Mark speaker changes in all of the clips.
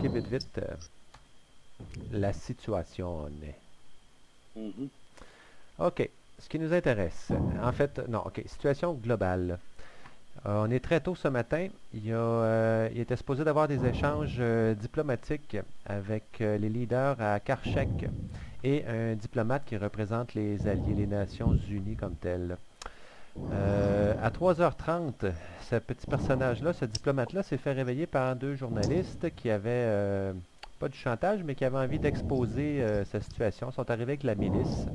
Speaker 1: expliquer vite vite la situation.
Speaker 2: Mhm.
Speaker 1: OK. Ce qui nous intéresse, en fait, non, OK, situation globale. On est très tôt ce matin. Il était supposé d'avoir des échanges diplomatiques avec les leaders à Karchek et un diplomate qui représente les alliés, les Nations Unies comme tel. À 3h30, ce petit personnage-là, ce diplomate-là, s'est fait réveiller par deux journalistes qui avaient, pas du chantage, mais qui avaient envie d'exposer sa situation. Ils sont arrivés avec la milice.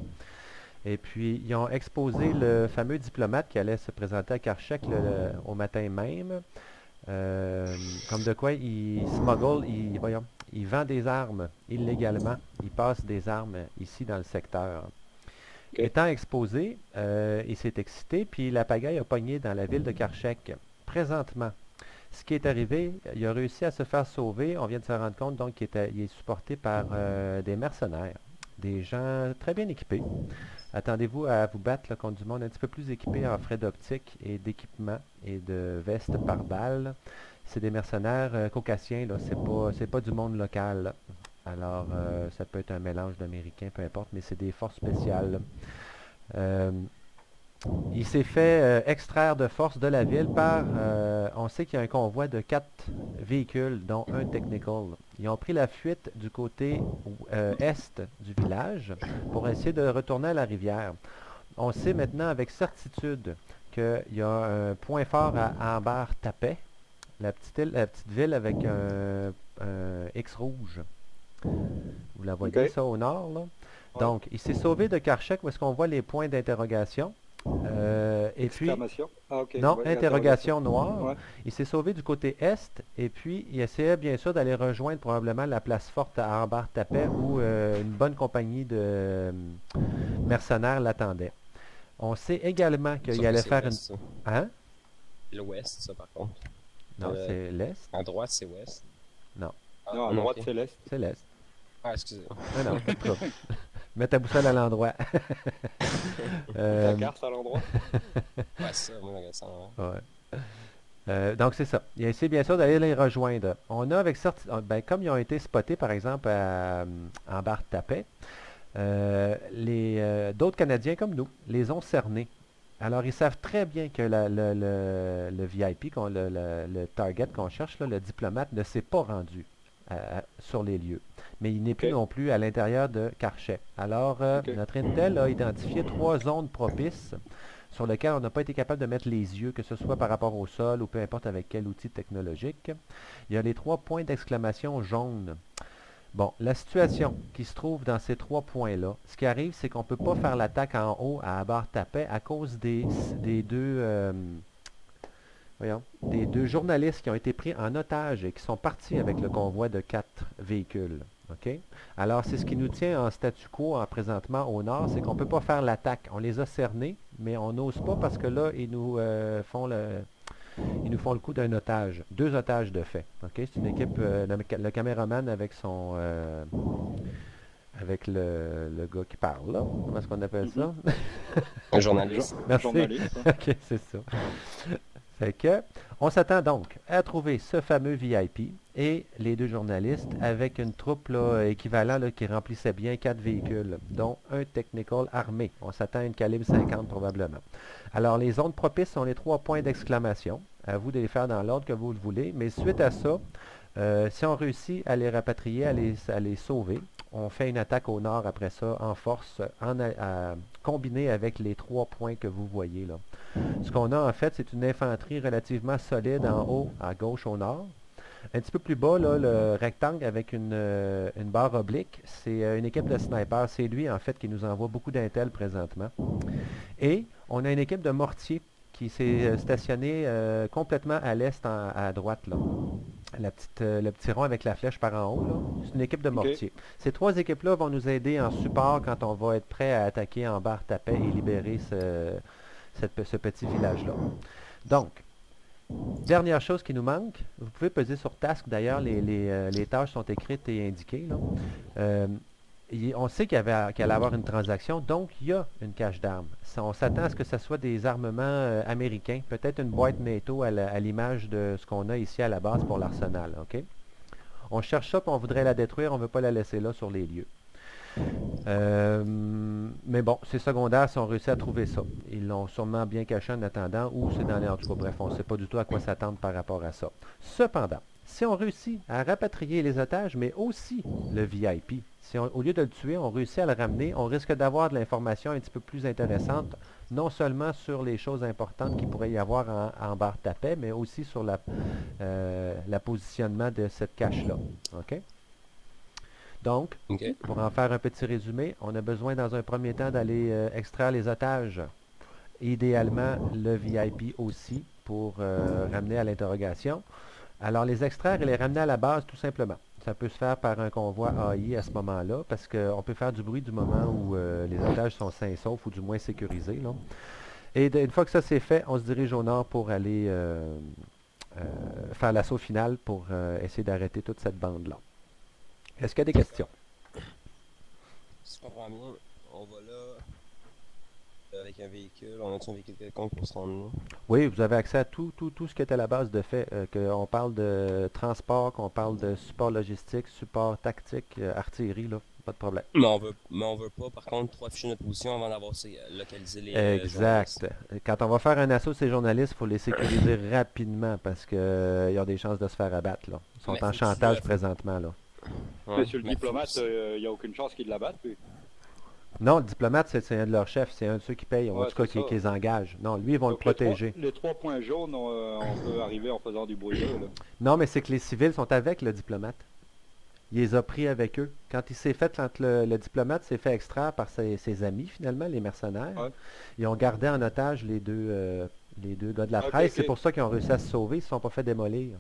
Speaker 1: Et puis, ils ont exposé le fameux diplomate qui allait se présenter à Karchek au matin même. Comme de quoi il smuggle, voyons, il vend des armes illégalement. Il passe des armes ici dans le secteur.
Speaker 2: OK.
Speaker 1: Étant exposé, il s'est excité, puis la pagaille a pogné dans la ville de Karchek. Présentement, ce qui est arrivé, il a réussi à se faire sauver. On vient de se rendre compte donc qu'il est supporté par des mercenaires, des gens très bien équipés. Attendez-vous à vous battre là, contre du monde un petit peu plus équipé en frais d'optique et d'équipement et de vestes par balle. C'est des mercenaires caucasiens, là. C'est pas du monde local, là. Alors, ça peut être un mélange d'Américains, peu importe, mais c'est des forces spéciales, là. Euh, il s'est fait extraire de force de la ville par... on sait qu'il y a un convoi de 4 véhicules, dont un technical. Ils ont pris la fuite du côté est du village pour essayer de retourner à la rivière. On sait maintenant avec certitude qu'il y a un point fort à Ambar-Tapet, la petite ville avec un X rouge. Vous la voyez,
Speaker 2: OK.
Speaker 1: ça, au nord, là?
Speaker 2: Ouais.
Speaker 1: Donc, il s'est sauvé de Karchek où est-ce qu'on voit les points d'interrogation. Et puis,
Speaker 2: Exclamation. Ah, OK.
Speaker 1: non,
Speaker 2: Ouais, interrogation.
Speaker 1: interrogation noire.
Speaker 2: Ouais.
Speaker 1: Il s'est sauvé du côté est et puis il essayait bien sûr d'aller rejoindre probablement la place forte à Ambar-Tapet où une bonne compagnie de mercenaires l'attendait. On sait également qu'il
Speaker 3: Sauf que
Speaker 1: allait
Speaker 3: c'est
Speaker 1: faire une...
Speaker 3: ouest, ça.
Speaker 1: Hein?
Speaker 3: L'ouest, ça, par contre.
Speaker 1: Non, c'est l'est.
Speaker 3: À droite, c'est ouest.
Speaker 1: Non,
Speaker 3: Ah,
Speaker 2: Non, à
Speaker 3: non,
Speaker 2: droite,
Speaker 3: ok.
Speaker 2: c'est l'Est.
Speaker 1: c'est l'est.
Speaker 3: Ah, excusez.
Speaker 1: Non, non, pas de trouble. Mets ta boussole à l'endroit.
Speaker 2: Ta
Speaker 1: Euh,
Speaker 2: carte à l'endroit.
Speaker 3: Ouais, c'est ça, moi, je regarde ça.
Speaker 1: ouais. Donc c'est ça. Il essaie bien sûr d'aller les rejoindre. On a avec ben, comme ils ont été spotés par exemple en barre de Tapet, d'autres Canadiens comme nous les ont cernés. Alors ils savent très bien que le VIP, le target qu'on cherche, là, le diplomate, ne s'est pas rendu sur les lieux. Mais il n'est plus
Speaker 2: OK.
Speaker 1: non plus à l'intérieur de Karchet. Alors
Speaker 2: OK.
Speaker 1: notre Intel a identifié 3 zones propices sur lesquelles on n'a pas été capable de mettre les yeux, que ce soit par rapport au sol ou peu importe avec quel outil technologique. Il y a les 3 points d'exclamation jaunes. Bon, la situation qui se trouve dans ces 3 points-là, ce qui arrive, c'est qu'on ne peut pas faire l'attaque en haut à Abar-Tapet à cause des deux, voyons, des deux journalistes qui ont été pris en otage et qui sont partis avec le convoi de 4 véhicules. OK? Alors, c'est ce qui nous tient en statu quo présentement au nord, c'est qu'on ne peut pas faire l'attaque. On les a cernés, mais on n'ose pas parce que là, ils nous font le coup d'un otage. 2 otages de fait. OK? C'est une équipe, le caméraman avec avec le gars qui parle, là. Comment est-ce qu'on appelle ça?
Speaker 3: Un journaliste.
Speaker 1: Merci.
Speaker 2: Journaliste. Ouais.
Speaker 1: OK, c'est ça. Fait que, on s'attend donc à trouver ce fameux VIP et les deux journalistes avec une troupe là, équivalent là, qui remplissait bien 4 véhicules, dont un technical armé. On s'attend à une calibre 50 probablement. Alors, les zones propices sont les 3 points d'exclamation. À vous de les faire dans l'ordre que vous le voulez. Mais suite à ça, si on réussit à les rapatrier, à les sauver, on fait une attaque au nord après ça en force, combinée avec les 3 points que vous voyez là. Ce qu'on a en fait, c'est une infanterie relativement solide en haut, à gauche au nord. Un petit peu plus bas, là, le rectangle avec une barre oblique, c'est une équipe de snipers. C'est lui en fait qui nous envoie beaucoup d'intel présentement. Et on a une équipe de mortiers qui s'est stationnée complètement à l'est, à droite, là. Le petit rond avec la flèche par en haut, là, c'est une équipe de
Speaker 2: OK.
Speaker 1: mortiers. Ces 3 équipes-là vont nous aider en support quand on va être prêt à attaquer en barre tapet et libérer ce petit village-là. Donc, dernière chose qui nous manque, vous pouvez peser sur Task, d'ailleurs, les tâches sont écrites et indiquées, là. On sait qu'il allait avoir une transaction, donc il y a une cache d'armes. On s'attend à ce que ce soit des armements américains, peut-être une boîte NATO à l'image de ce qu'on a ici à la base pour l'arsenal. OK? On cherche ça, puis on voudrait la détruire, on ne veut pas la laisser là sur les lieux. Mais bon, c'est secondaire si on réussit à trouver ça. Ils l'ont sûrement bien caché en attendant, ou c'est dans les... En tout cas, bref, on ne sait pas du tout à quoi s'attendre par rapport à ça. Cependant, si on réussit à rapatrier les otages, mais aussi le VIP, si au lieu de le tuer, on réussit à le ramener, on risque d'avoir de l'information un petit peu plus intéressante, non seulement sur les choses importantes qu'il pourrait y avoir en barre de paix, mais aussi sur la positionnement de cette cache-là. OK? Donc,
Speaker 3: Ok.
Speaker 1: pour en faire un petit résumé, on a besoin dans un premier temps d'aller extraire les otages. Idéalement, le VIP aussi, pour ramener à l'interrogation. Alors, les extraire et les ramener à la base, tout simplement. Ça peut se faire par un convoi AI à ce moment-là, parce qu'on peut faire du bruit du moment où les otages sont sains et saufs, ou du moins sécurisés. Là. Et une fois que ça c'est fait, on se dirige au nord pour aller faire l'assaut final pour essayer d'arrêter toute cette bande-là. Est-ce qu'il y a des questions?
Speaker 3: Si je comprends bien, on va là avec un véhicule. On a-tu un véhicule quelconque pour se rendre là?
Speaker 1: Oui, vous avez accès à tout ce qui est à la base de fait. Qu'on parle de transport, qu'on parle de support logistique, support tactique, artillerie, là, pas de problème.
Speaker 3: Mais on veut pas, par contre, trop afficher notre position avant d'avoir localisé les journalistes.
Speaker 1: Exact. Quand on va faire un assaut de ces journalistes, il faut les sécuriser rapidement parce qu'ils ont des chances de se faire abattre. Là. Ils sont
Speaker 3: Mais
Speaker 1: en
Speaker 3: faut-tu
Speaker 1: chantage
Speaker 3: le-
Speaker 1: présentement. Là.
Speaker 3: Ouais,
Speaker 2: Monsieur le
Speaker 3: mais
Speaker 2: diplomate,
Speaker 3: faut-
Speaker 2: il n'y a aucune chance qu'il l'abatte, lui.
Speaker 1: Non, le diplomate, c'est un de leurs chefs, c'est un de ceux qui payent, ou en
Speaker 2: Ouais,
Speaker 1: tout cas
Speaker 2: c'est ça.
Speaker 1: qui les engagent. Non, lui, ils vont le
Speaker 2: Donc
Speaker 1: protéger.
Speaker 2: les trois points jaunes, on peut arriver en faisant du bruit là.
Speaker 1: Non, mais c'est que les civils sont avec le diplomate. Il les a pris avec eux. Quand le diplomate s'est fait extraire par ses amis, finalement, les mercenaires,
Speaker 2: Ouais.
Speaker 1: ils ont gardé en otage les deux gars de la
Speaker 2: Ok,
Speaker 1: presse.
Speaker 2: ok.
Speaker 1: C'est pour ça qu'ils ont réussi à se sauver. Ils ne se sont pas fait démolir.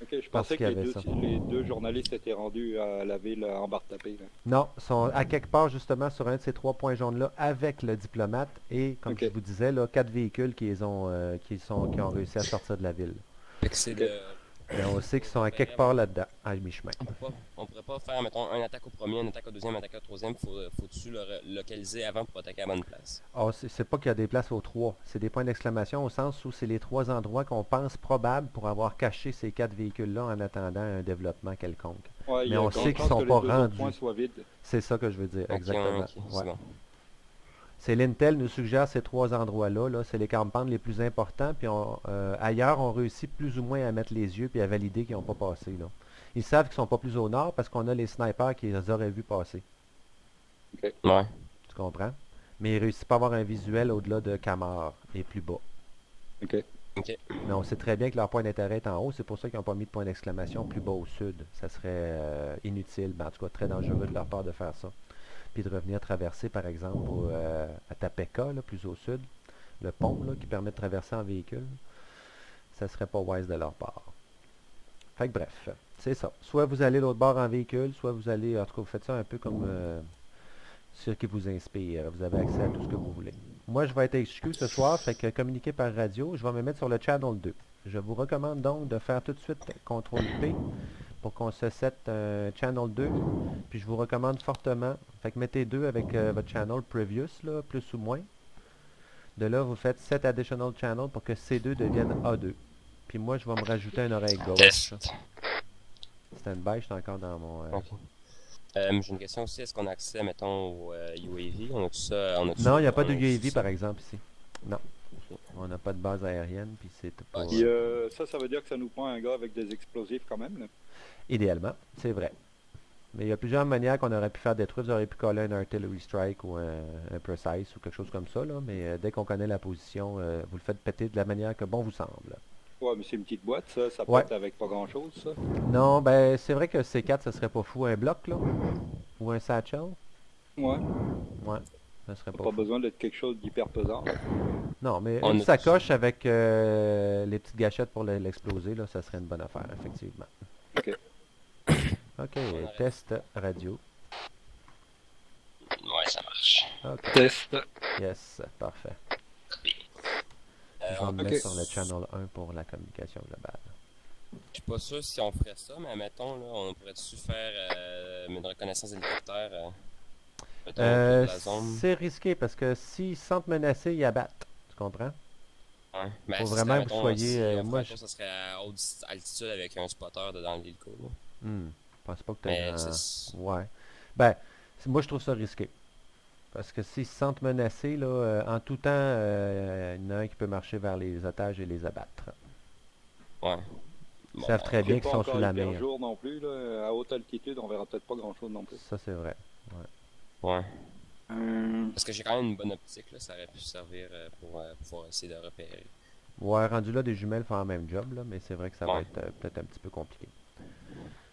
Speaker 2: Ok, je
Speaker 1: Parce
Speaker 2: pensais
Speaker 1: qu'il
Speaker 2: que
Speaker 1: y avait ça.
Speaker 2: les deux journalistes étaient rendus à la ville en barre tapée. Là.
Speaker 1: Non, ils sont à quelque part justement sur un de ces 3 points jaunes-là avec le diplomate et, comme
Speaker 2: Ok.
Speaker 1: je vous disais, là, 4 véhicules qui ont réussi à sortir de la ville.
Speaker 3: Fait que c'est
Speaker 2: Ok.
Speaker 3: de...
Speaker 1: Mais on sait qu'ils sont à quelque
Speaker 3: verrait,
Speaker 1: part
Speaker 3: mettons,
Speaker 1: là-dedans, à mi-chemin.
Speaker 3: on pourrait pas faire, mettons, une attaque au premier, une attaque au deuxième, une attaque au troisième. Faut-tu le localiser avant pour attaquer à la bonne place?
Speaker 1: Ah, c'est pas qu'il y a des places aux 3, c'est des points d'exclamation au sens où c'est les 3 endroits qu'on pense probables pour avoir caché ces 4 véhicules-là en attendant un développement quelconque.
Speaker 2: Ouais, il
Speaker 1: Mais
Speaker 2: y a
Speaker 1: on
Speaker 2: grande
Speaker 1: sait qu'ils
Speaker 2: chance
Speaker 1: sont
Speaker 2: que les
Speaker 1: pas
Speaker 2: deux autres
Speaker 1: rendus.
Speaker 2: points soient vides.
Speaker 1: C'est ça que je veux dire,
Speaker 3: Ok,
Speaker 1: exactement.
Speaker 3: ok,
Speaker 1: Ouais.
Speaker 3: c'est bon.
Speaker 1: C'est l'Intel nous suggère ces 3 endroits-là, là, c'est les campagnes les plus importants, puis ailleurs, on réussit plus ou moins à mettre les yeux puis à valider qu'ils n'ont pas passé. Là. Ils savent qu'ils ne sont pas plus au nord parce qu'on a les snipers qui les auraient vus passer.
Speaker 3: Ouais.
Speaker 1: Tu comprends? Mais ils ne réussissent pas à avoir un visuel au-delà de Camar et plus bas.
Speaker 2: Ok.
Speaker 3: Ok.
Speaker 1: Mais on sait très bien que leur point d'intérêt est en haut, c'est pour ça qu'ils n'ont pas mis de point d'exclamation plus bas au sud. Ça serait inutile, ben, en tout cas très dangereux de leur part de faire ça. Puis de revenir traverser, par exemple, à Tapeka, là, plus au sud, le pont là, qui permet de traverser en véhicule, ça serait pas wise de leur part. Fait que bref, c'est ça. Soit vous allez l'autre bord en véhicule, soit vous allez, en tout cas, vous faites ça un peu comme ce qui vous inspire. Vous avez accès à tout ce que vous voulez. Moi, je vais être HQ ce soir, fait que communiquer par radio, je vais me mettre sur le channel 2. Je vous recommande donc de faire tout de suite CTRL-P pour qu'on se set channel 2. Puis je vous recommande fortement, fait que mettez 2 avec votre channel previous, là, plus ou moins. De là, vous faites set additional channel pour que C2 devienne A2. Puis moi, je vais me rajouter une oreille gauche.
Speaker 3: Test.
Speaker 1: Stand-by, je suis encore dans mon...
Speaker 3: Ok. J'ai une question aussi. Est-ce qu'on a accès, mettons, au UAV? On a tout ça?
Speaker 1: Non, il n'y a pas de
Speaker 3: on
Speaker 1: UAV,
Speaker 3: ça?
Speaker 1: par exemple, ici. Non. On n'a pas de base aérienne, puis c'est pas...
Speaker 3: Ok.
Speaker 2: Puis ça veut dire que ça nous prend un gars avec des explosifs quand même. Là.
Speaker 1: Idéalement, c'est vrai. Mais il y a plusieurs manières qu'on aurait pu faire détruire. Vous auriez pu coller un artillery strike ou un precise ou quelque chose comme ça. Là. Mais dès qu'on connaît la position, vous le faites péter de la manière que bon vous semble.
Speaker 2: Ouais, mais c'est une petite boîte, ça
Speaker 1: Ouais.
Speaker 2: pète avec pas grand chose, ça.
Speaker 1: Non, ben c'est vrai que C4, ça serait pas fou. Un bloc, là? Ou un satchel?
Speaker 2: Ouais.
Speaker 1: Ouais, ça serait pas
Speaker 2: Pas
Speaker 1: fou.
Speaker 2: besoin d'être quelque chose d'hyper pesant. Là.
Speaker 1: Non, mais
Speaker 3: On
Speaker 1: une
Speaker 3: a-
Speaker 1: sacoche avec les petites gâchettes pour l'exploser, là, ça serait une bonne affaire, effectivement.
Speaker 2: Ok.
Speaker 1: Ok,
Speaker 3: arrête.
Speaker 1: test radio.
Speaker 3: Ouais, ça marche.
Speaker 1: Ok,
Speaker 2: Test.
Speaker 1: yes, parfait.
Speaker 3: Euh,
Speaker 1: Je vais me
Speaker 2: ok.
Speaker 1: mettre sur le channel 1 pour la communication globale.
Speaker 3: Je suis pas sûr si on ferait ça, mais mettons, là, on pourrait-tu faire une reconnaissance d'hélicoptère, mettons, autour de la zone?
Speaker 1: C'est risqué parce que s'ils se sentent menacés, ils abattent. Tu comprends?
Speaker 3: Ouais. Ben,
Speaker 1: Faut
Speaker 3: ce
Speaker 1: vraiment
Speaker 3: serait,
Speaker 1: que vous
Speaker 3: mettons,
Speaker 1: soyez,
Speaker 3: si on
Speaker 1: moi,
Speaker 3: ferait un tour, ça serait à haute altitude avec un spotter dans le véhicule. Là.
Speaker 1: Je pense pas que tu
Speaker 3: Mais
Speaker 1: as
Speaker 3: c'est...
Speaker 1: Ouais. Ben, moi, je trouve ça risqué. Parce que s'ils se sentent menacés, là, en tout temps, il y en a un qui peut marcher vers les otages et les abattre.
Speaker 3: Ouais.
Speaker 1: Ils
Speaker 3: Bon,
Speaker 1: savent
Speaker 3: ben,
Speaker 1: très
Speaker 2: Il fait
Speaker 1: bien qu'ils
Speaker 2: pas
Speaker 1: sont sous
Speaker 2: encore
Speaker 1: la
Speaker 2: hyper
Speaker 1: mer.
Speaker 2: jour non plus, là. À haute altitude, on verra peut-être pas grand-chose non plus.
Speaker 1: Ça, c'est vrai. Ouais.
Speaker 3: ouais.
Speaker 2: Euh,
Speaker 3: Parce que j'ai quand même une bonne optique, là. Ça aurait pu servir pour pouvoir essayer de repérer.
Speaker 1: Ouais, rendu là, des jumelles font le même job, là, mais c'est vrai que ça va
Speaker 3: Ouais.
Speaker 1: être peut-être un petit peu compliqué.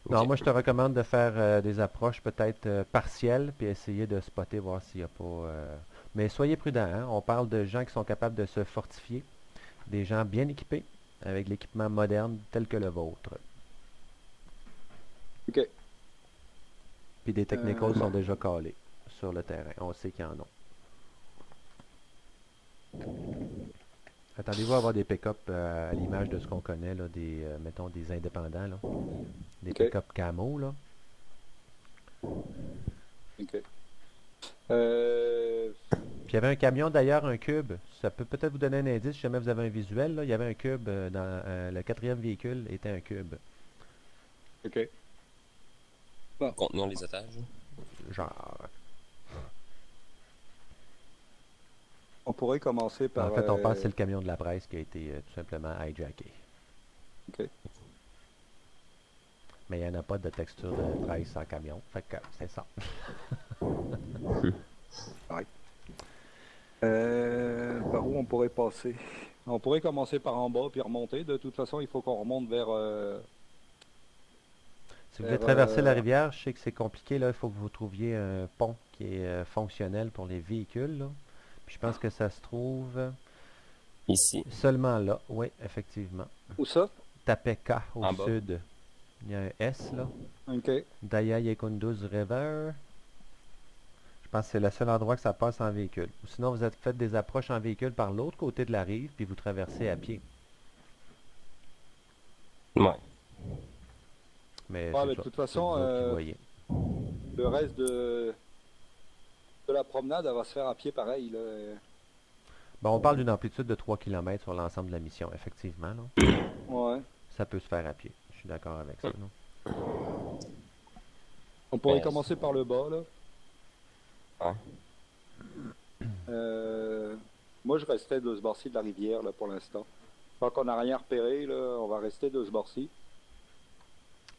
Speaker 1: Non,
Speaker 3: Ok.
Speaker 1: moi, je te recommande de faire des approches peut-être partielles, puis essayer de spotter, voir s'il n'y a pas... Mais soyez prudents, hein. On parle de gens qui sont capables de se fortifier, des gens bien équipés, avec l'équipement moderne tel que le vôtre.
Speaker 2: ok.
Speaker 1: Puis des technicals sont
Speaker 2: Bon.
Speaker 1: déjà calés sur le terrain. On sait qu'ils en ont. Attendez-vous à avoir des pick-up à l'image de ce qu'on connaît, là, des, mettons, des indépendants, là. Des
Speaker 2: Ok.
Speaker 1: pick-up camo, là.
Speaker 2: Ok. Euh,
Speaker 1: Puis il y avait un camion d'ailleurs, un cube. Ça peut peut-être vous donner un indice si jamais vous avez un visuel, là. Il y avait un cube dans le quatrième véhicule était un cube.
Speaker 2: ok. Bon.
Speaker 3: Contenons les otages.
Speaker 1: Genre.
Speaker 2: On pourrait commencer
Speaker 1: En
Speaker 2: par.
Speaker 1: fait, on pense que c'est le camion de la presse qui a été tout simplement hijacké.
Speaker 2: Ok.
Speaker 1: Mais il n'y en a pas de texture de presse en camion. Fait que c'est ça.
Speaker 2: Ouais. Par où on pourrait passer? On pourrait commencer par en bas puis remonter. De toute façon, il faut qu'on remonte vers.
Speaker 1: Si vous voulez
Speaker 2: vers
Speaker 1: traverser la rivière, je sais que c'est compliqué, là. Il faut que vous trouviez un pont qui est fonctionnel pour les véhicules, là. Puis je pense que ça se trouve
Speaker 3: Ici,
Speaker 1: seulement là. Oui, effectivement.
Speaker 2: où ça?
Speaker 1: Tapeka, au
Speaker 3: en bas.
Speaker 1: sud. Il y a un S, là.
Speaker 2: Ok.
Speaker 1: Daya Yekunduz River. Je pense que c'est le seul endroit que ça passe en véhicule. Ou sinon, vous faites des approches en véhicule par l'autre côté de la rive, puis vous traversez à pied.
Speaker 3: Ouais.
Speaker 1: Mais
Speaker 2: Ouais,
Speaker 1: c'est
Speaker 2: mais
Speaker 1: ça.
Speaker 2: de toute
Speaker 1: C'est vous
Speaker 2: façon,
Speaker 1: autres qui voyez.
Speaker 2: le reste de la promenade, elle va se faire à pied pareil. Là.
Speaker 1: Bon, on parle d'une amplitude de 3 km sur l'ensemble de la mission, effectivement, là.
Speaker 2: Ouais.
Speaker 1: Ça peut se faire à pied. Je suis d'accord avec ça, non?
Speaker 2: On pourrait
Speaker 3: Mais,
Speaker 2: commencer par le bas, là.
Speaker 3: ouais.
Speaker 2: Euh, Moi, je restais de ce bord-ci de la rivière, là, pour l'instant. Tant qu'on n'a rien repéré, là, on va rester de ce bord-ci.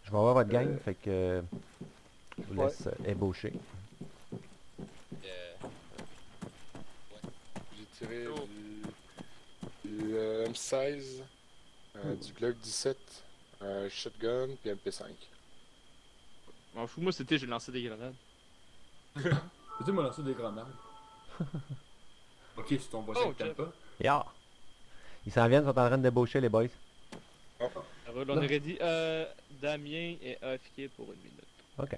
Speaker 1: Je vais avoir votre gang,
Speaker 2: Euh,
Speaker 1: fait que je vous
Speaker 2: ouais.
Speaker 1: laisse ébaucher.
Speaker 3: Euh,
Speaker 4: J'ai tiré du M16, du Glock 17, un shotgun, puis MP5.
Speaker 5: M'en fous, moi c'était j'ai lancé des grenades.
Speaker 6: Tu m'as lancé des grenades. Ok, c'est ton voisin
Speaker 5: Oh,
Speaker 6: que t'aimes
Speaker 5: Jeff.
Speaker 6: pas.
Speaker 1: Ya! Ils s'en viennent, ils sont en train de débaucher, les boys.
Speaker 5: Ça roule, on
Speaker 6: Non.
Speaker 5: est ready. Damien est AFK pour une minute.
Speaker 1: OK.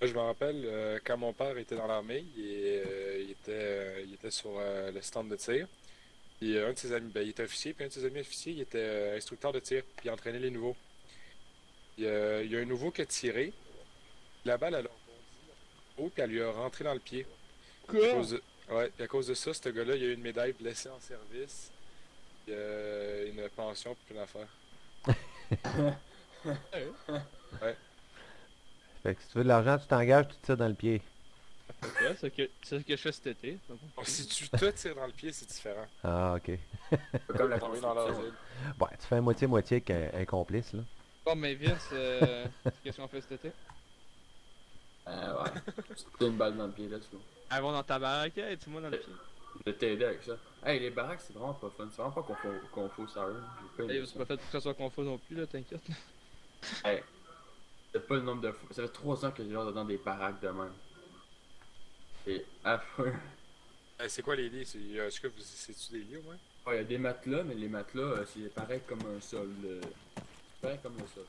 Speaker 4: Moi, je me rappelle, quand mon père était dans l'armée, il était sur le stand de tir. Puis un de ses amis, ben, il était officier, puis un de ses amis officiers, il était instructeur de tir, puis il entraînait les nouveaux. Il y a un nouveau qui a tiré, la balle, elle a rebondi, puis elle lui a rentré dans le pied.
Speaker 5: Quoi?
Speaker 4: Ouais, puis à cause de ça, ce gars-là, il a eu une médaille blessé en service, puis une pension, puis une affaire.
Speaker 1: Fait que si tu veux de l'argent, tu t'engages, tu te tires dans le pied.
Speaker 5: Ok, c'est ce que je fais cet été. Donc,
Speaker 4: Bon, si tu te tires dans le pied, c'est différent.
Speaker 1: Ah, OK.
Speaker 6: Comme la
Speaker 4: Tomber dans
Speaker 6: construction.
Speaker 4: l'asile.
Speaker 1: Ouais, tu fais un moitié-moitié avec un complice, là.
Speaker 5: Bon, mais Vince, qu'est-ce qu'on fait cet été?
Speaker 6: Ouais. Tu te une balle dans le pied, là, tu vois.
Speaker 5: Allons dans ta baraque, aide-moi dans le pied.
Speaker 6: Je vais t'aider avec ça. Hey, les baraques, c'est vraiment pas fun. C'est vraiment pas qu'on faut sérieux. J'ai pas
Speaker 5: Hey,
Speaker 6: aimé
Speaker 5: c'est
Speaker 6: ça.
Speaker 5: pas fait pour que ça soit confus non plus, là, t'inquiète.
Speaker 6: Hey, c'est pas le nombre de fois. Ça fait 3 ans que j'ai dans des baraques de même. C'est affreux.
Speaker 4: C'est quoi les lits? Est-ce que c'est-tu des lits au moins?
Speaker 6: Ouais, il y a des matelas, mais les matelas, c'est pareil comme un sol. C'est pareil comme le sol.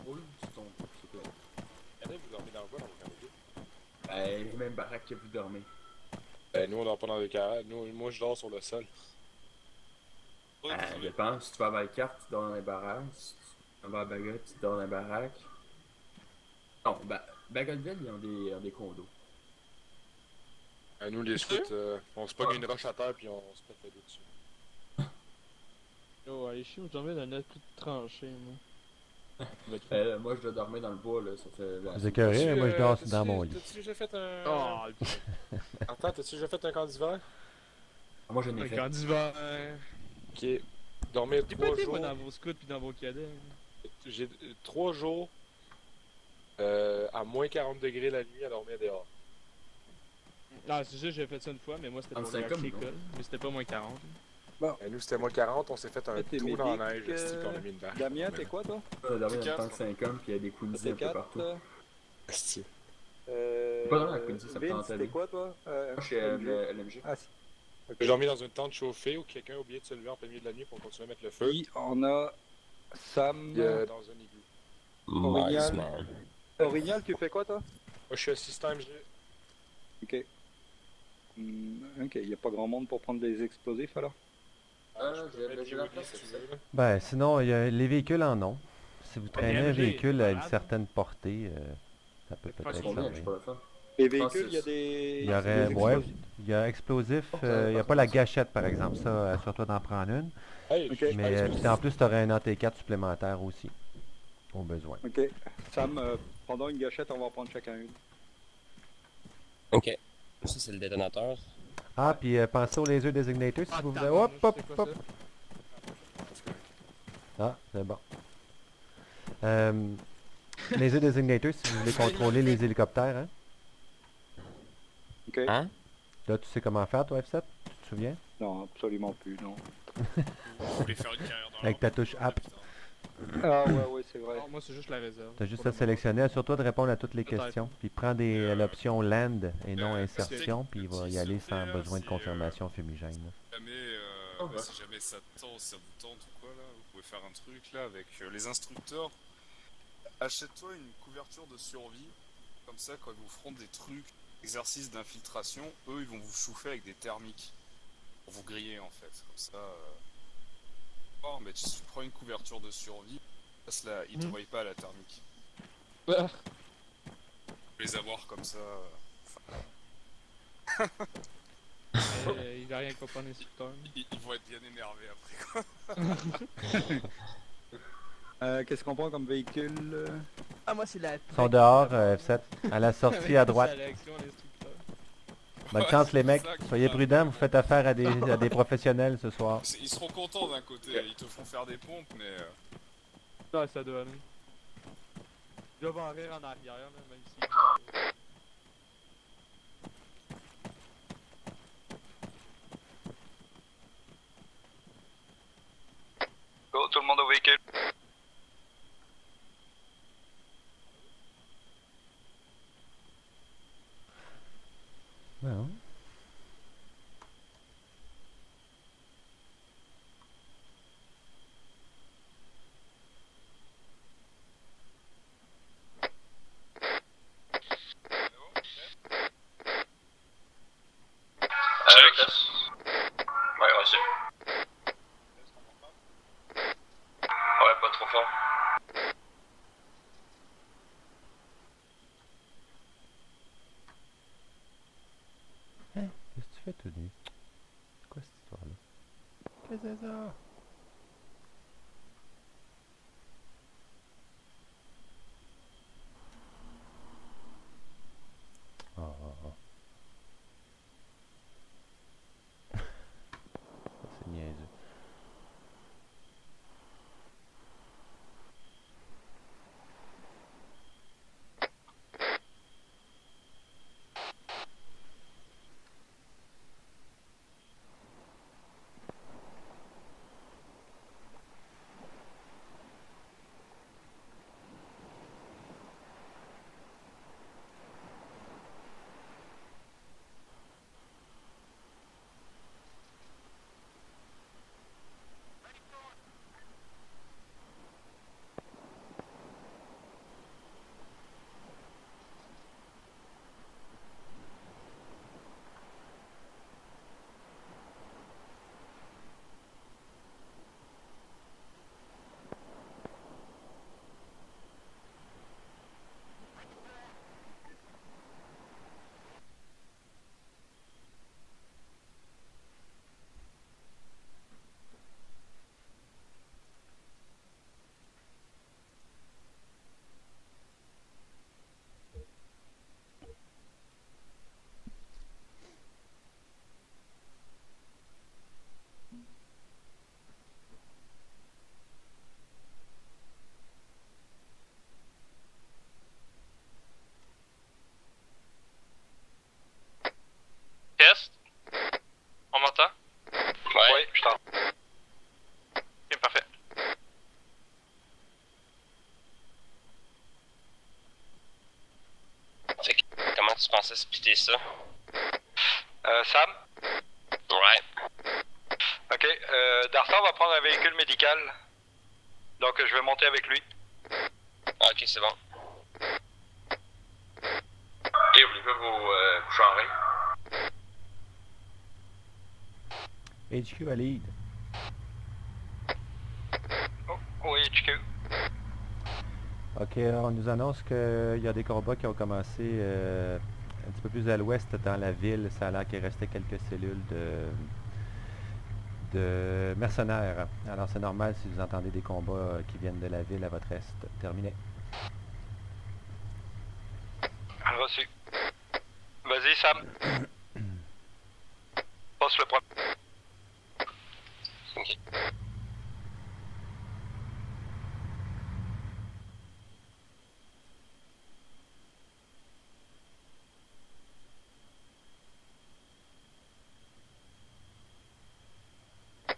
Speaker 6: Roule, tu tombes, s'il te plaît.
Speaker 4: Allez, vous dormez dans quoi dans vos camions?
Speaker 6: Ben, les mêmes baraques que vous dormez.
Speaker 4: Ben, nous, on dort pas dans des cabanes. Moi, je dors sur le sol.
Speaker 6: Ça dépend. Si tu vas à Valcarte, tu dors dans les baraques. Si tu vas à Bagotte, tu dors dans les baraques. Non, Bagotville, ils ont des condos.
Speaker 4: Nous, les scouts, on se pogne une roche à terre puis on se pète le dos dessus.
Speaker 5: Oh, allez, chier, j'en mets dans notre plus tranché, moi.
Speaker 6: Moi, je dois dormir dans le bois, là. Ça fait.
Speaker 1: Vous écœurez, mais moi je dors dans mon lit.
Speaker 4: T'as-tu déjà fait un.
Speaker 5: Oh,
Speaker 4: Attends, t'as-tu déjà fait un camp d'hiver?
Speaker 6: Moi, j'en ai
Speaker 5: un
Speaker 6: fait.
Speaker 5: camp d'hiver.
Speaker 4: Ok. Dormir
Speaker 5: J'ai pas
Speaker 4: 3
Speaker 5: été,
Speaker 4: jours.
Speaker 5: moi, dans vos scouts pis dans vos cadets.
Speaker 4: J'ai 3 jours à moins 40 degrés la nuit à dormir dehors.
Speaker 5: Ah, c'est juste, j'ai fait ça une fois, mais moi, c'était pour
Speaker 6: 35
Speaker 5: le
Speaker 6: comme,
Speaker 5: l'école. Mais c'était pas moins 40.
Speaker 4: Nous, c'était moins 40, on s'est fait un
Speaker 2: T'es
Speaker 4: trou dans la
Speaker 2: médic,
Speaker 4: neige, c'est qu'on a mis une vache.
Speaker 2: Damien, t'es quoi, toi?
Speaker 6: On a dormi dans le
Speaker 3: T4,
Speaker 6: tank 5 hommes, puis il y a des Quincy un peu
Speaker 2: T4.
Speaker 6: partout.
Speaker 4: Asti.
Speaker 6: Pas dans la Quincy, ça me
Speaker 2: Vince,
Speaker 6: tentait,
Speaker 2: t'es
Speaker 6: lui.
Speaker 2: quoi, toi?
Speaker 6: Moi, je suis LMG.
Speaker 2: Ah, si.
Speaker 4: J'ai dormi dans une tente chauffée où quelqu'un a oublié de se lever en plein milieu de la nuit pour continuer à mettre le feu.
Speaker 2: Puis, on a Sam.
Speaker 4: Puis, dans un igloo.
Speaker 3: Nice,
Speaker 2: Orignal.
Speaker 3: man.
Speaker 2: Orignal, tu fais quoi, toi?
Speaker 4: Moi, je suis assistant MG.
Speaker 2: Ok. Ok, il n'y a pas grand monde pour prendre des explosifs, alors?
Speaker 4: Je peux mettre
Speaker 6: j'ai
Speaker 4: du
Speaker 6: la
Speaker 4: hoodie,
Speaker 6: place,
Speaker 4: si tu
Speaker 6: c'est
Speaker 4: veux, là.
Speaker 1: Ben, sinon, les véhicules en ont. Si vous traînez un
Speaker 5: MG,
Speaker 1: véhicule à une
Speaker 5: malade.
Speaker 1: certaine portée, ça peut
Speaker 5: Pas
Speaker 1: peut-être
Speaker 6: Combien? Je suis
Speaker 1: servir.
Speaker 6: pas le fun.
Speaker 2: Les
Speaker 6: Je pense
Speaker 2: véhicules, il y a
Speaker 6: que
Speaker 2: des.
Speaker 1: Il y aurait,
Speaker 2: des
Speaker 1: ouais,
Speaker 2: explosifs.
Speaker 1: il y a explosif,
Speaker 6: Oh,
Speaker 1: il n'y a pas la gâchette par exemple, ça, assure-toi d'en prendre une.
Speaker 4: Hey,
Speaker 2: Ok.
Speaker 4: je suis pas
Speaker 1: Mais
Speaker 4: explosif.
Speaker 1: puis en plus, tu aurais un AT4 supplémentaire aussi, au besoin.
Speaker 2: Ok. Sam, pendant une gâchette, on va en prendre chacun une.
Speaker 3: Ok. Ça, c'est le détonateur.
Speaker 1: Ah, puis pensez aux laser designators si vous voulez. Hop, hop, hop. Ah, c'est bon. Laser designators si vous voulez contrôler les hélicoptères, hein.
Speaker 2: Ok.
Speaker 3: Hein?
Speaker 1: Là, tu sais comment faire, toi, F7? Tu te souviens?
Speaker 2: Non, absolument plus, non.
Speaker 7: Vous voulez faire une carrière dans
Speaker 1: Avec ta
Speaker 7: l'armée,
Speaker 1: touche
Speaker 7: putain.
Speaker 1: app.
Speaker 2: Ah, ouais, c'est vrai.
Speaker 5: Non, moi, c'est juste la réserve.
Speaker 1: Tu as juste
Speaker 5: Pour
Speaker 1: à
Speaker 5: le
Speaker 1: sélectionner, assure-toi de répondre à toutes les
Speaker 5: Peut-être.
Speaker 1: questions. Puis prends l'option land et non
Speaker 7: parce que
Speaker 1: insertion, puis il va y
Speaker 7: petit
Speaker 1: aller
Speaker 7: secret,
Speaker 1: sans
Speaker 7: là,
Speaker 1: besoin de
Speaker 7: si,
Speaker 1: confirmation fumigène. là.
Speaker 7: Jamais,
Speaker 6: Oh, bah.
Speaker 7: si jamais ça ça vous tente ou quoi là, vous pouvez faire un truc là avec les instructeurs. Achète-toi une couverture de survie, comme ça quand ils vous feront des trucs, exercices d'infiltration, eux ils vont vous chauffer avec des thermiques pour vous griller en fait. Comme ça, oh, mais tu prends une couverture de survie, parce là ils te voient pas à la thermique.
Speaker 5: Ah.
Speaker 7: Faut les avoir comme ça.
Speaker 5: Il va rien comprendre, l'instructeur.
Speaker 7: Ils vont être bien énervés après quoi.
Speaker 2: Qu'est-ce qu'on prend comme véhicule?
Speaker 5: Ah, moi, c'est la.
Speaker 1: Ils sont dehors, F7, à la sortie à droite. Bonne chance les mecs,
Speaker 7: C'est ça qui
Speaker 1: soyez
Speaker 7: va.
Speaker 1: prudents, vous faites affaire à des professionnels ce soir.
Speaker 7: Ils seront contents d'un côté, ils te font faire des pompes, mais
Speaker 5: Ah, ça doit aller. Ils doivent en rire en arrière, là, même si.
Speaker 8: Go, tout le monde au véhicule.
Speaker 1: Bon.
Speaker 8: Ouais, reçu. Ouais, pas trop fort.
Speaker 1: Qu'est-ce que tu fais tout nu? C'est quoi cette histoire-là? Qu'est-ce que c'est ça? Ah, ah, ah. Ça, c'est niaiseux.
Speaker 3: commencer à splitter ça.
Speaker 8: Sam?
Speaker 3: Ouais.
Speaker 8: Ok, Dartan va prendre un véhicule médical. Donc je vais monter avec lui.
Speaker 3: Ok, c'est bon.
Speaker 6: Ok, vous voulez pas vous coucher en règle?
Speaker 1: HQ à lead.
Speaker 8: Oh, oui, HQ.
Speaker 1: Ok, on nous annonce qu'il y a des combats qui ont commencé un petit peu plus à l'ouest dans la ville. Ça a l'air qu'il restait quelques cellules de mercenaires. Alors c'est normal si vous entendez des combats qui viennent de la ville à votre est. Terminé.
Speaker 8: Reçu. Vas-y, Sam. Passe le premier.
Speaker 3: Ok.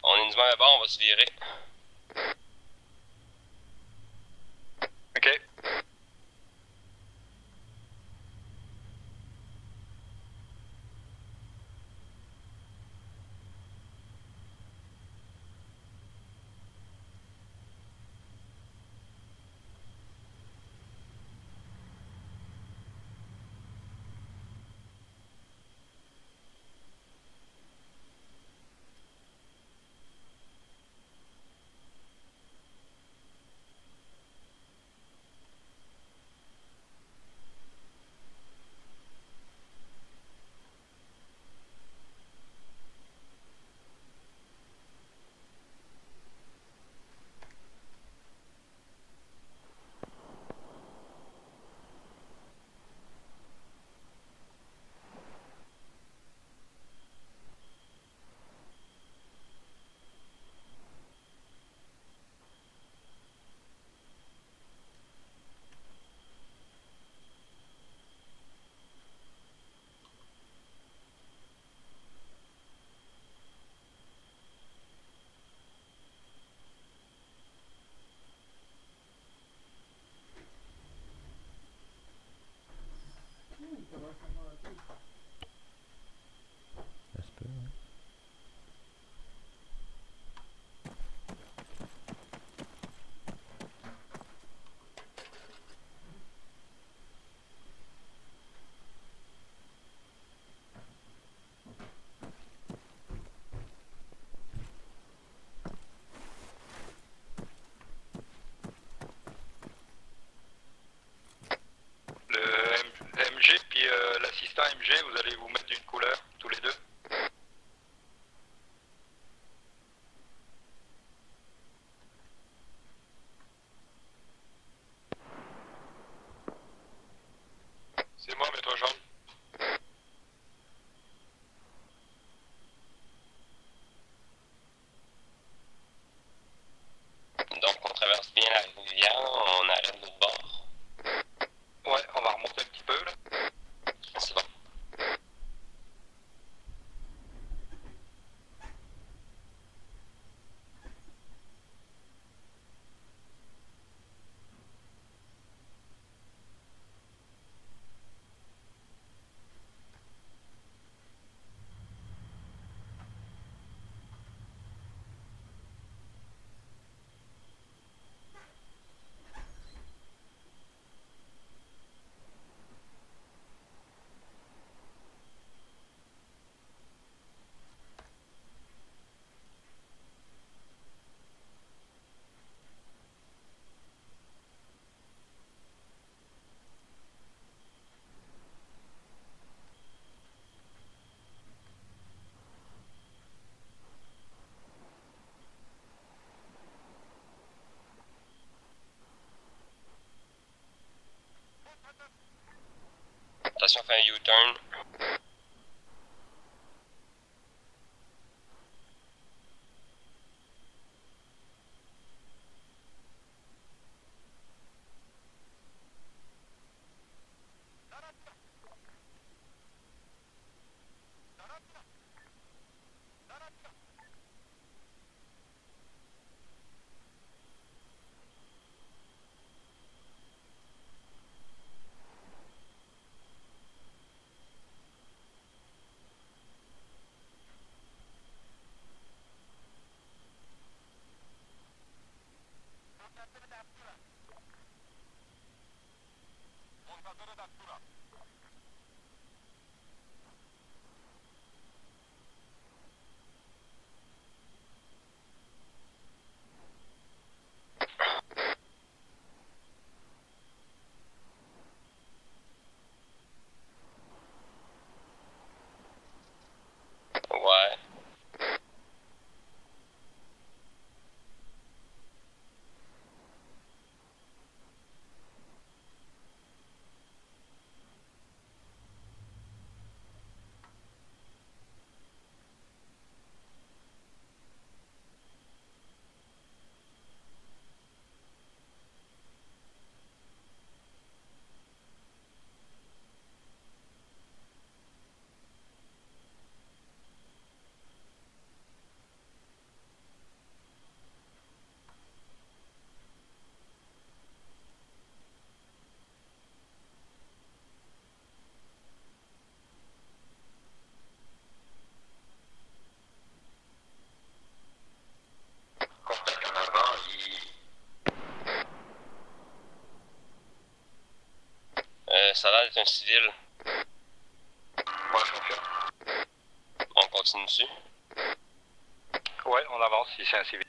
Speaker 3: On est du même à bord, on va se virer.
Speaker 8: Ok.
Speaker 1: Ça se peut, hein.
Speaker 8: Le MG puis l'assistant MG, vous allez vous mettre d'une couleur, tous les deux.
Speaker 4: C'est moi, mets-toi jaune.
Speaker 3: Donc on traverse bien la rivière, on arrête de l'autre bord.
Speaker 8: Ouais, on va remonter un petit peu là.
Speaker 3: C'est bon. Attention, on fait un U-turn. un civil.
Speaker 8: Ouais, je confirme.
Speaker 3: On continue dessus.
Speaker 8: Ouais, on avance si c'est un civil.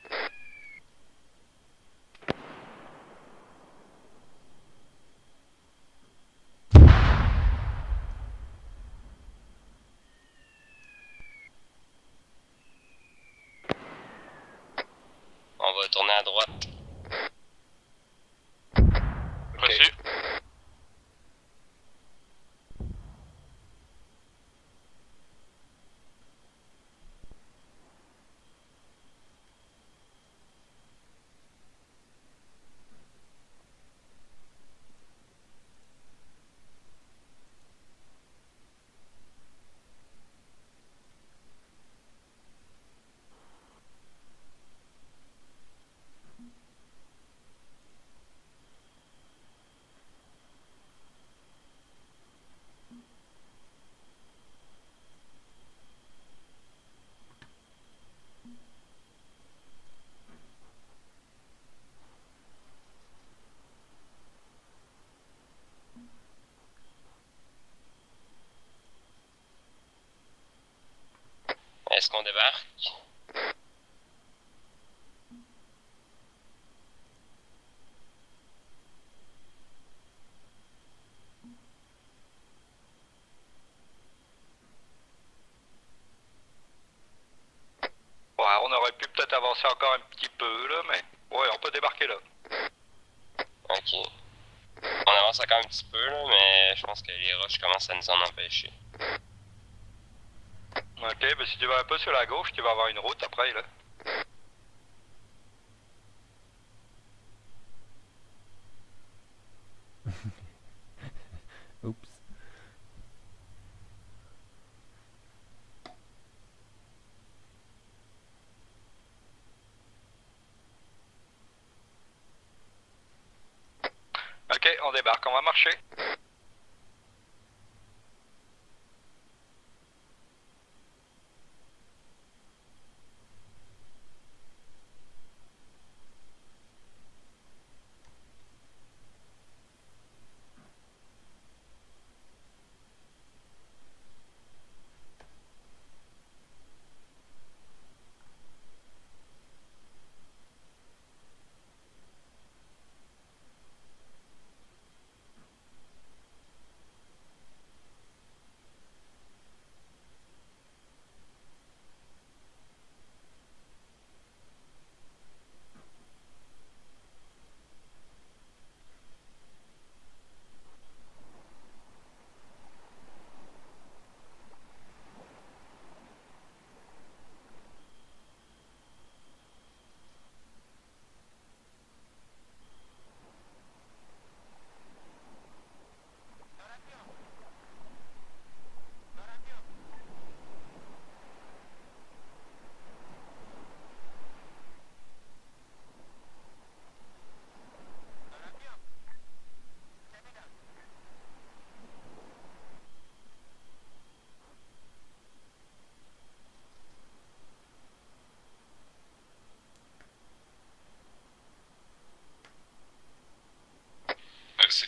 Speaker 3: On va tourner à droite.
Speaker 8: Reçu.
Speaker 3: Est-ce qu'on débarque?
Speaker 8: Ouais, on aurait pu peut-être avancer encore un petit peu là, mais ouais, on peut débarquer là.
Speaker 3: Ok. On avance encore un petit peu, là, mais je pense que les roches commencent à nous en empêcher.
Speaker 8: Ok, ben si tu vas un peu sur la gauche, tu vas avoir une route après là.
Speaker 1: Oups.
Speaker 8: Ok, on débarque, on va marcher.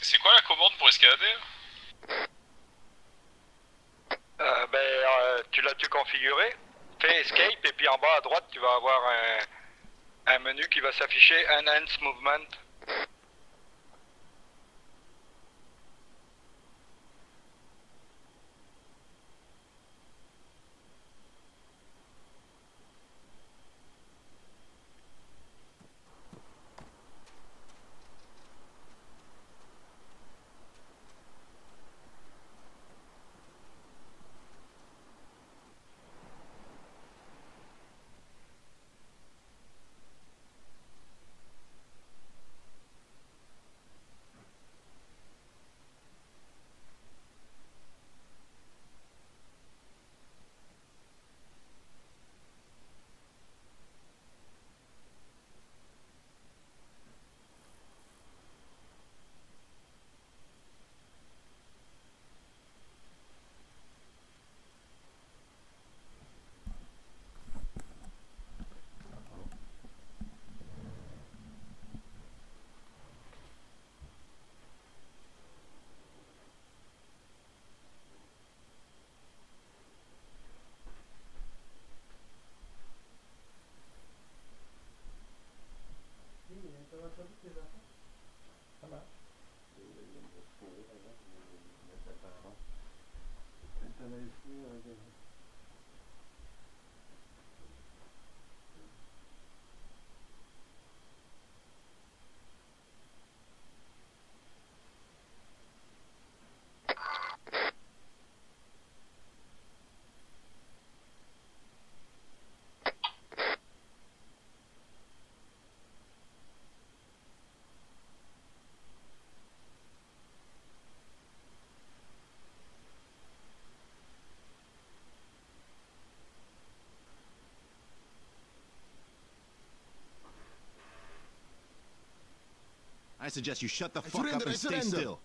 Speaker 7: C'est quoi la commande pour escalader?
Speaker 8: Tu l'as-tu configuré? Fais escape et puis en bas à droite tu vas avoir un menu qui va s'afficher Enhance Movement.
Speaker 9: I suggest you shut the fuck up and stay still.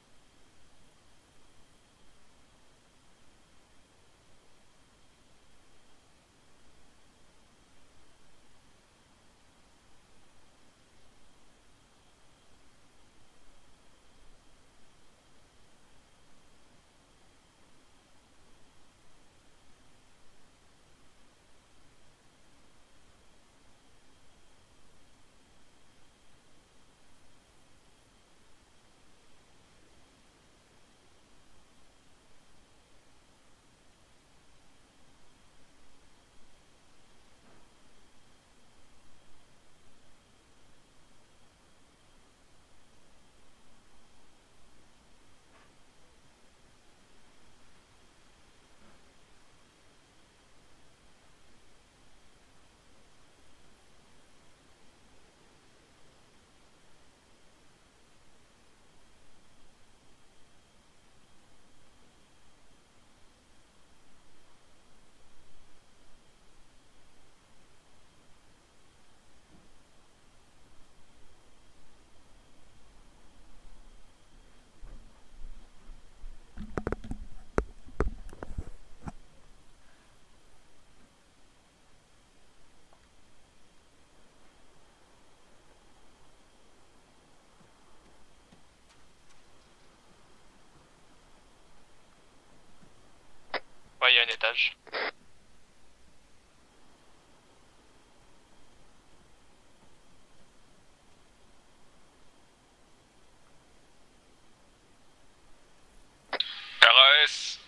Speaker 8: Ouais, il y a un étage. RAS.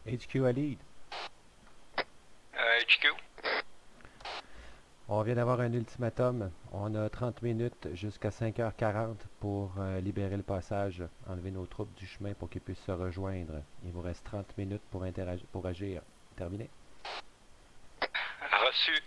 Speaker 1: HQ à lead.
Speaker 8: HQ.
Speaker 1: On vient d'avoir un ultimatum. On a 30 minutes jusqu'à 5h40 pour libérer le passage, enlever nos troupes du chemin pour qu'ils puissent se rejoindre. Il vous reste 30 minutes pour agir. Terminé.
Speaker 8: Reçu.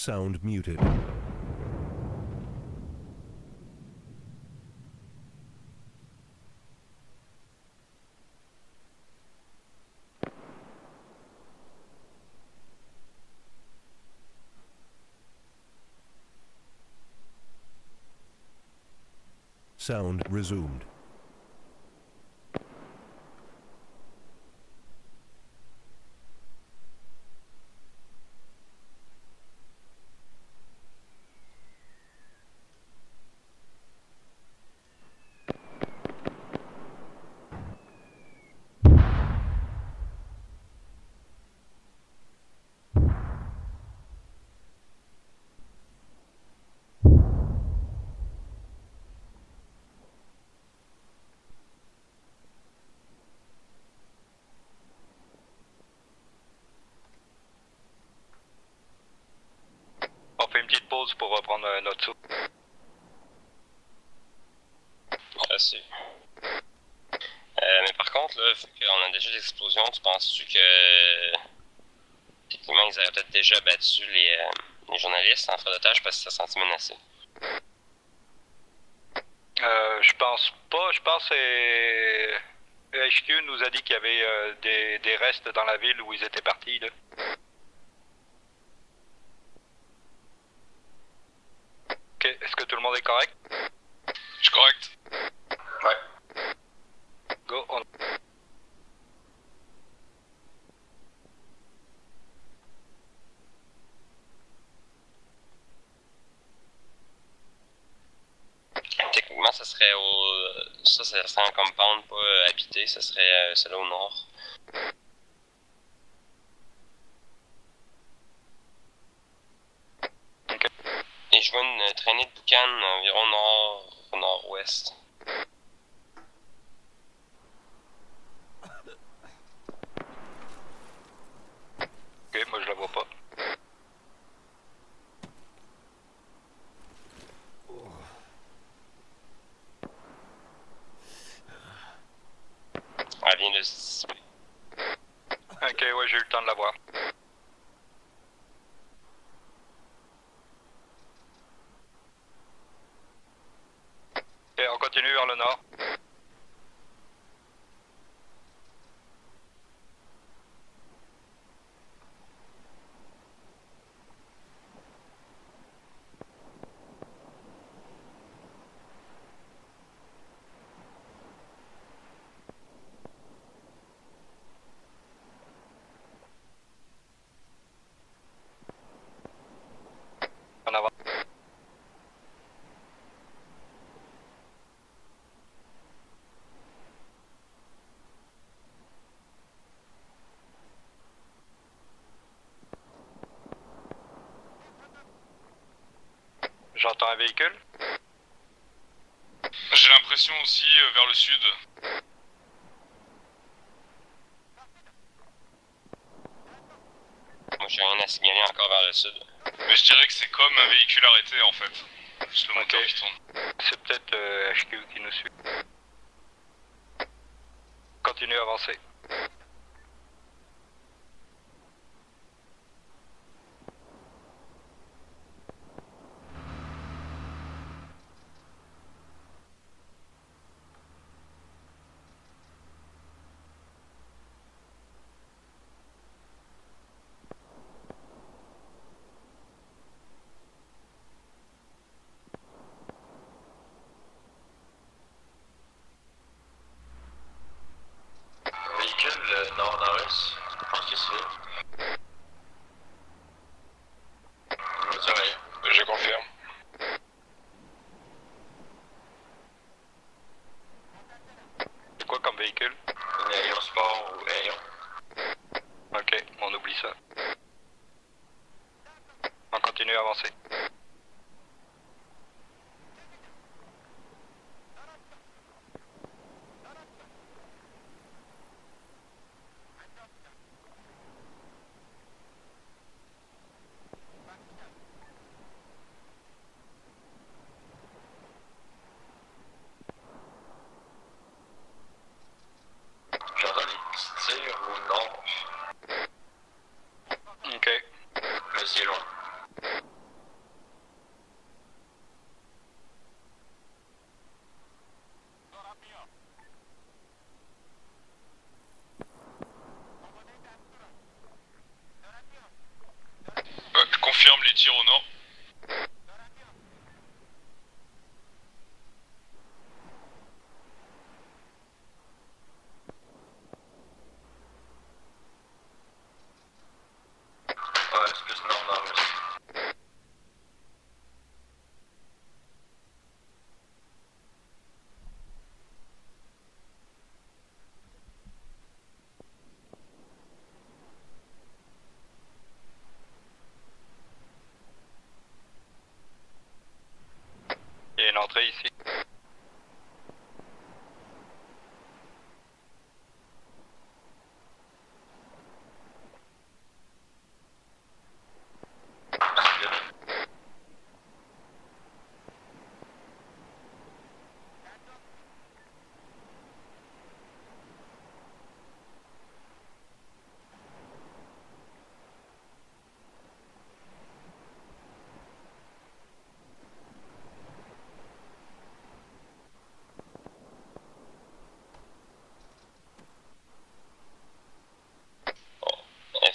Speaker 10: Sound muted. Sound resumed.
Speaker 8: On fait une petite pause pour reprendre notre soupe.
Speaker 3: Merci. Mais par contre, là, vu qu'on a déjà des explosions, tu penses-tu que techniquement ils auraient peut-être déjà battu les journalistes en d'otage parce que ça se sentit menacé?
Speaker 8: Je pense pas. Je pense que le HQ nous a dit qu'il y avait des restes dans la ville où ils étaient partis. Là. Ok, est-ce que tout le monde est correct?
Speaker 7: Je suis correct.
Speaker 8: Ouais. Go, on...
Speaker 3: Techniquement, ça serait ça serait un compound pas habité, ça serait celui au nord.
Speaker 8: Ok.
Speaker 3: Et je vois une traînée de boucan environ nord-ouest.
Speaker 8: Ok, moi je la vois pas.
Speaker 3: Elle vient de se dissiper.
Speaker 8: Ok, ouais, j'ai eu le temps de la voir. Ok, on continue vers le nord. En avant. J'entends un véhicule.
Speaker 7: J'ai l'impression aussi vers le sud.
Speaker 3: Moi, j'ai rien à signaler encore vers le sud.
Speaker 7: Mais je dirais que c'est comme un véhicule arrêté en fait. Juste le moteur qui tourne.
Speaker 8: C'est peut-être HQ qui nous suit. Continue à avancer.
Speaker 3: Véhicule nord-nord-est. Je pense que c'est. Je dis rien.
Speaker 7: Je confirme.
Speaker 8: C'est quoi comme véhicule?
Speaker 3: Un avion sport ou avion.
Speaker 8: Ok, on oublie ça. On continue à avancer.
Speaker 3: J'entends des petits tirs au nord.
Speaker 8: Ok.
Speaker 3: Mais c'est loin.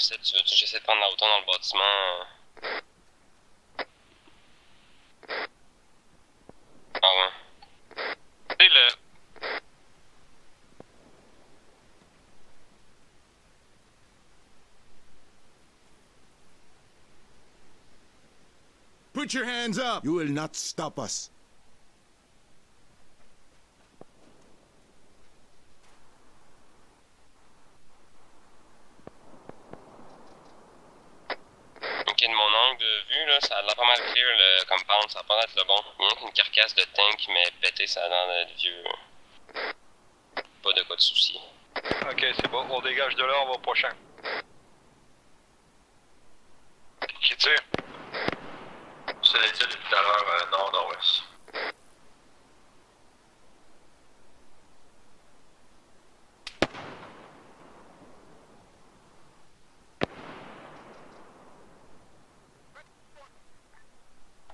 Speaker 3: F7, tu veux-tu que j'essaie de prendre la hauteur dans le bâtiment? Ah ouais.
Speaker 8: Tu sais, le...
Speaker 9: Put your hands up! You will not stop us.
Speaker 3: Ok, de mon angle de vue, là, ça a l'air pas mal clear le compound, ça a pas l'air d'être le bon. Il y a rien qu'une carcasse de tank, mais pété, ça a l'air d'être vieux. Pas de quoi de souci.
Speaker 8: Ok, c'est bon, on dégage de là, on va au prochain. Qui tire?
Speaker 6: C'est les tirs depuis tout à l'heure, nord-nord-ouest.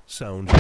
Speaker 10: Sound.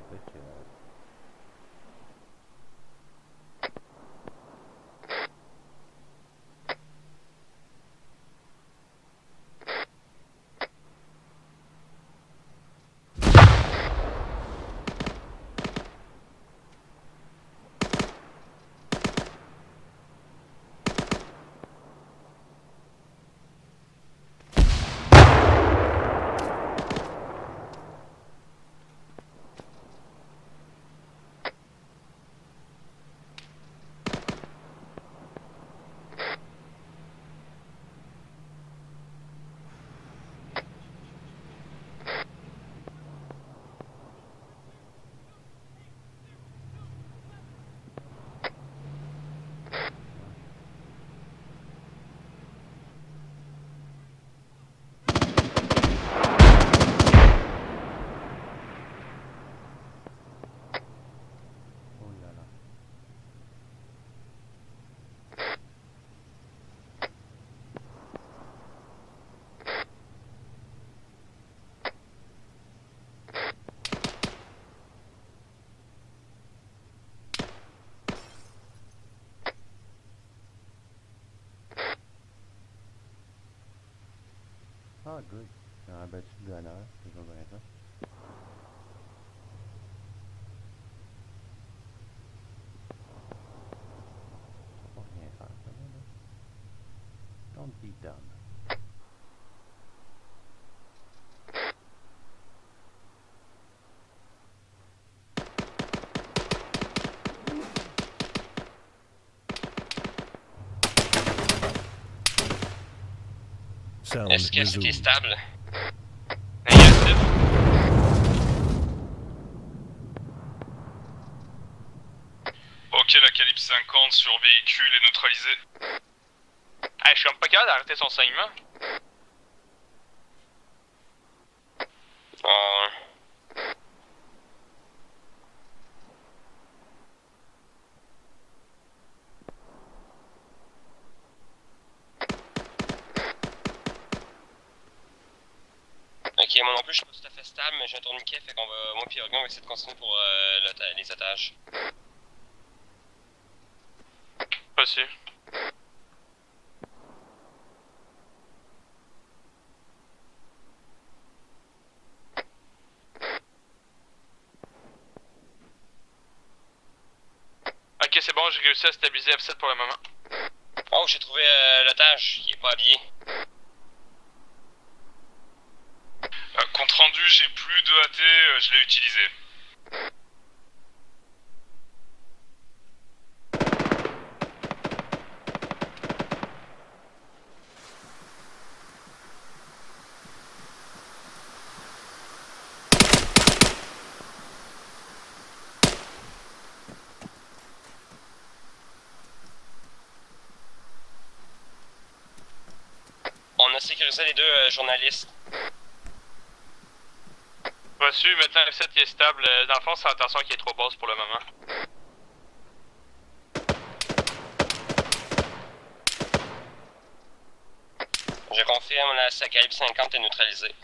Speaker 1: Good job. Oh là là. Ah, good. J'ai rabattu le gunner. C'est toujours bien ça. Ça va pas rien faire, ça, là. Don't be dumb.
Speaker 10: Sound
Speaker 3: Est-ce que c'était
Speaker 10: resumed.
Speaker 3: stable? Négatif.
Speaker 7: Ok, la calibre 50 sur véhicule est neutralisée.
Speaker 8: Hey, je suis même pas capable d'arrêter son saignement.
Speaker 3: Ah, ok, moi non plus, je suis pas tout à fait stable, mais j'ai un tourniquet, fait qu'on va. Moi pis Orgon, on va essayer de continuer pour les otages.
Speaker 8: Reçu. Ok, c'est bon, j'ai réussi à stabiliser F7 pour le moment.
Speaker 3: Oh, j'ai trouvé l'otage, il est pas habillé.
Speaker 7: Compte rendu, j'ai plus de AT, je l'ai utilisé.
Speaker 3: On a sécurisé les deux journalistes.
Speaker 8: Reçu, maintenant F7 il est stable. Dans le fond, c'est la tension qui est trop basse pour le moment.
Speaker 3: Je confirme, la calibre 50 est neutralisée.